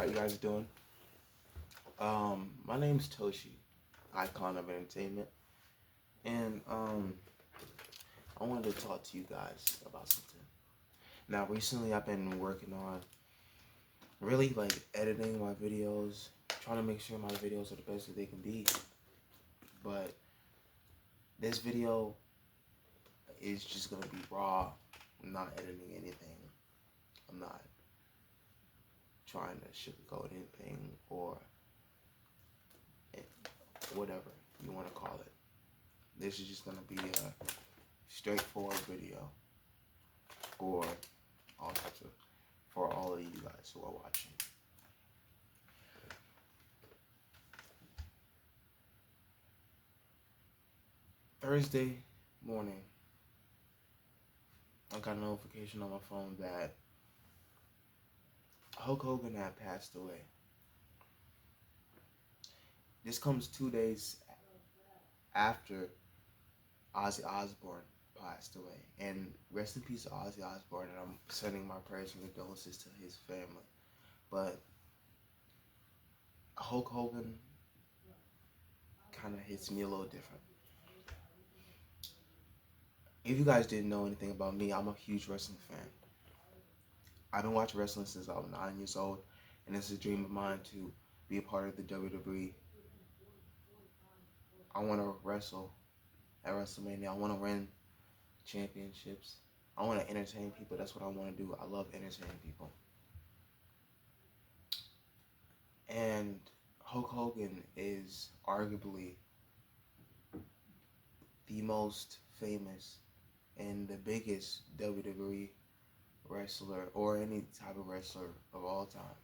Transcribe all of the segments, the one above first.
How you guys doing? My name's Toshi, icon of entertainment, and I wanted to talk to you guys about something. Now, recently I've been working on really like editing my videos, trying to make sure my videos are the best that they can be. But this video is just gonna be raw. I'm not editing anything. I'm not trying to sugarcoat anything or whatever you want to call it. This is just gonna be a straightforward video for all types of for all of you guys who are watching. Thursday morning, I got a notification on my phone that Hulk Hogan had passed away. This comes 2 days after Ozzy Osbourne passed away. And rest in peace to Ozzy Osbourne, and I'm sending my prayers and condolences to his family. But Hulk Hogan kind of hits me a little different. If you guys didn't know anything about me, I'm a huge wrestling fan. I've been watching wrestling since I was 9 years old, and it's a dream of mine to be a part of the WWE. I want to wrestle at WrestleMania. I want to win championships. I want to entertain people. That's what I want to do. I love entertaining people. And Hulk Hogan is arguably the most famous and the biggest WWE wrestler or any type of wrestler of all time.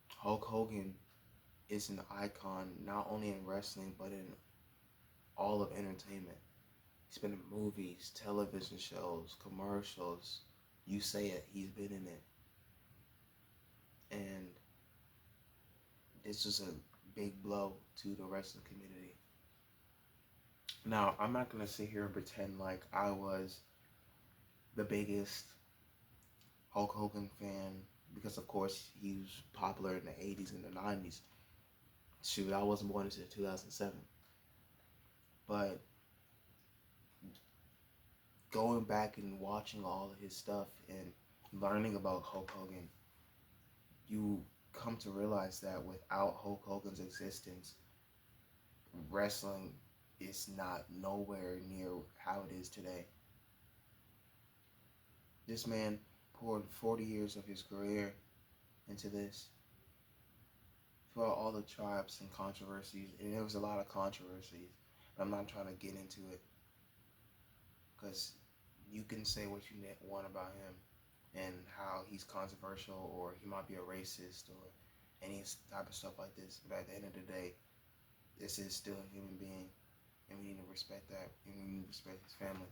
Hulk Hogan is an icon not only in wrestling but in all of entertainment. He's been in movies, television shows, commercials. You say it, he's been in it. And this was a big blow to the wrestling community. Now, I'm not going to sit here and pretend like I was the biggest Hulk Hogan fan because, of course, he was popular in the 80s and the 90s. Shoot, I wasn't born until 2007. But going back and watching all of his stuff and learning about Hulk Hogan, you come to realize that without Hulk Hogan's existence, wrestling is not nowhere near how it is today. This man poured 40 years of his career into this. Throughout all the tribes and controversies, and there was a lot of controversies, but I'm not trying to get into it because you can say what you want about him and how he's controversial or he might be a racist or any type of stuff like this, but at the end of the day, this is still a human being, and we need to respect that, and we need to respect his family.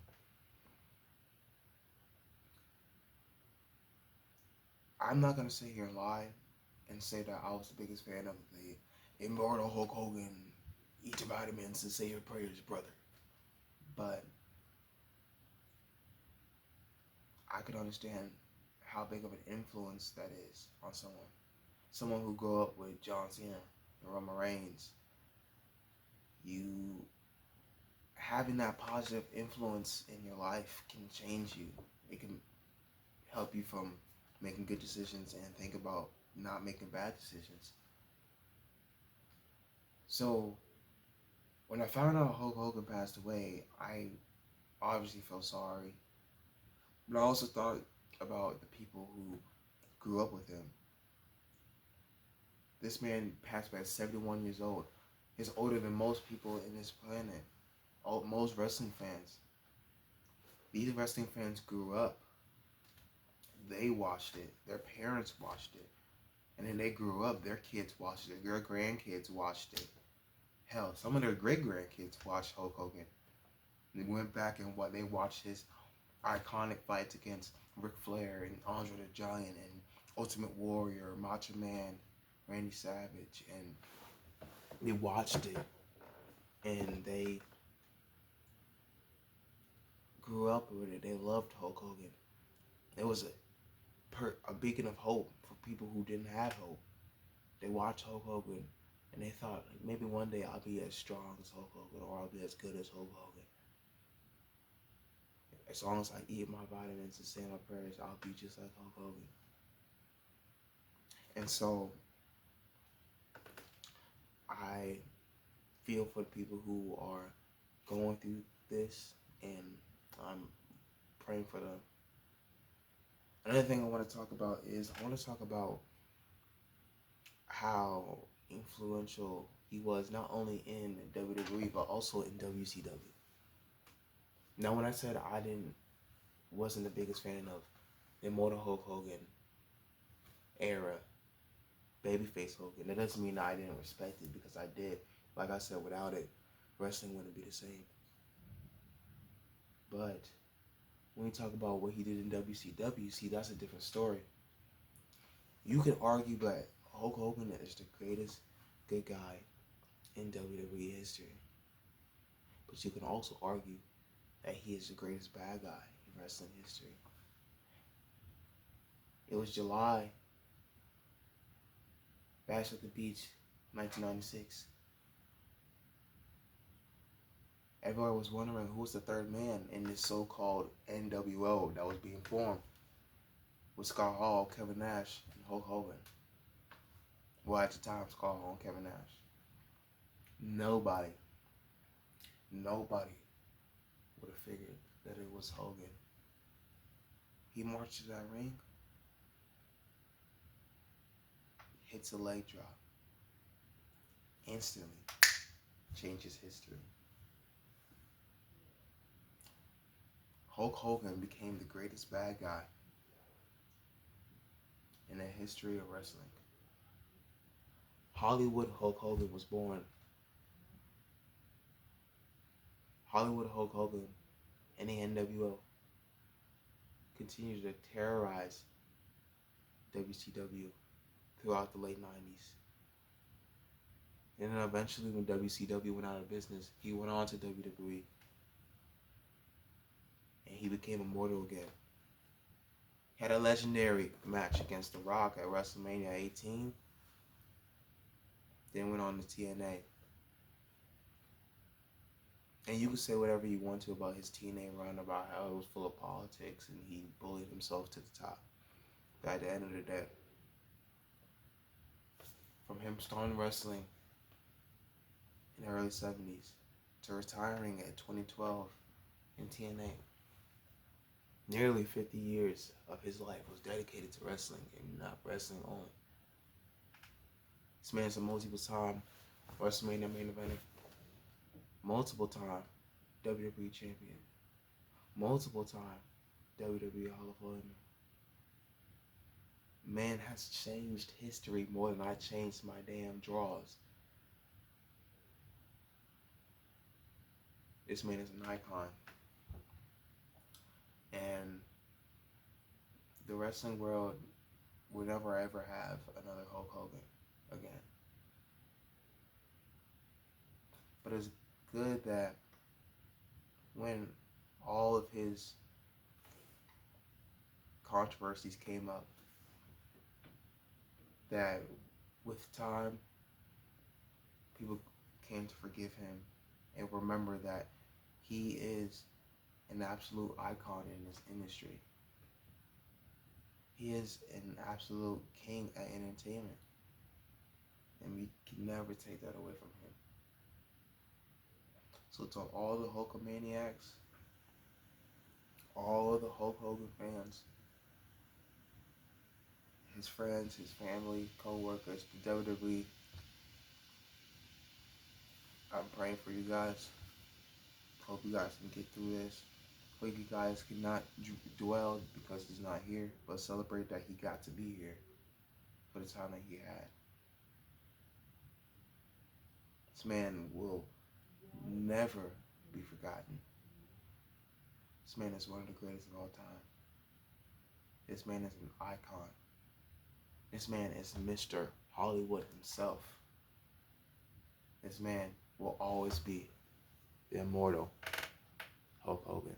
I'm not going to sit here and lie and say that I was the biggest fan of the immortal Hulk Hogan, eat your vitamins and say your prayers, brother. But I could understand how big of an influence that is on someone. Someone who grew up with John Cena and Roman Reigns. You having that positive influence in your life can change you. It can help you from making good decisions and think about not making bad decisions. So when I found out Hulk Hogan passed away, I obviously felt sorry, but I also thought about the people who grew up with him. This man passed away at 71 years old. He's older than most people in this planet, most wrestling fans. These wrestling fans grew up. They watched it. Their parents watched it. And then they grew up. Their kids watched it. Their grandkids watched it. Hell, some of their great-grandkids watched Hulk Hogan. They went back and they watched his iconic fights against Ric Flair and Andre the Giant and Ultimate Warrior, Macho Man, Randy Savage, and they watched it and they grew up with it. They loved Hulk Hogan. It was a beacon of hope for people who didn't have hope. They watched Hulk Hogan and they thought, like, maybe one day I'll be as strong as Hulk Hogan, or I'll be as good as Hulk Hogan. As long as I eat my vitamins and say my prayers, I'll be just like Hulk Hogan. And so I feel for the people who are going through this, and I'm praying for them. Another thing I want to talk about is how influential he was, not only in WWE but also in WCW. Now, when I said I wasn't the biggest fan of the Immortal Hulk Hogan era, babyface Hogan, that doesn't mean that I didn't respect it, because I did. Like I said, without it, wrestling wouldn't be the same. But when you talk about what he did in WCW, see, that's a different story. You can argue that Hulk Hogan is the greatest good guy in WWE history. But you can also argue that he is the greatest bad guy in wrestling history. It was July, Bash at the Beach, 1996. Everyone was wondering who was the third man in this so-called NWO that was being formed, with Scott Hall, Kevin Nash, and Hulk Hogan. Well, at the time, Scott Hall and Kevin Nash. Nobody would have figured that it was Hogan. He marched to that ring, hits a leg drop, instantly changes history. Hulk Hogan became the greatest bad guy in the history of wrestling. Hollywood Hulk Hogan was born. Hollywood Hulk Hogan and the NWO continued to terrorize WCW throughout the late 90s. And then eventually, when WCW went out of business, he went on to WWE. And he became immortal again. Had a legendary match against The Rock at WrestleMania 18. Then went on to TNA. And you can say whatever you want to about his TNA run, about how it was full of politics and he bullied himself to the top. But at the end of the day, from him starting wrestling in the early 70s to retiring at 2012 in TNA, nearly 50 years of his life was dedicated to wrestling, and not wrestling only. This man's a multiple-time WrestleMania main eventer, multiple-time WWE champion, multiple-time WWE Hall of Famer. Man has changed history more than I changed my damn drawers. This man is an icon. And the wrestling world will never ever have another Hulk Hogan again. But it's good that when all of his controversies came up, that with time, people came to forgive him and remember that he is an absolute icon in this industry. He is an absolute king at entertainment, and we can never take that away from him. So to all the Hulkamaniacs, all of the Hulk Hogan fans, his friends, his family, co-workers, the WWE, I'm praying for you guys. Hope you guys can get through this. Hope you guys cannot dwell because he's not here, but celebrate that he got to be here for the time that he had. This man will never be forgotten. This man is one of the greatest of all time. This man is an icon. This man is Mr. Hollywood himself. This man will always be the immortal Hulk Hogan.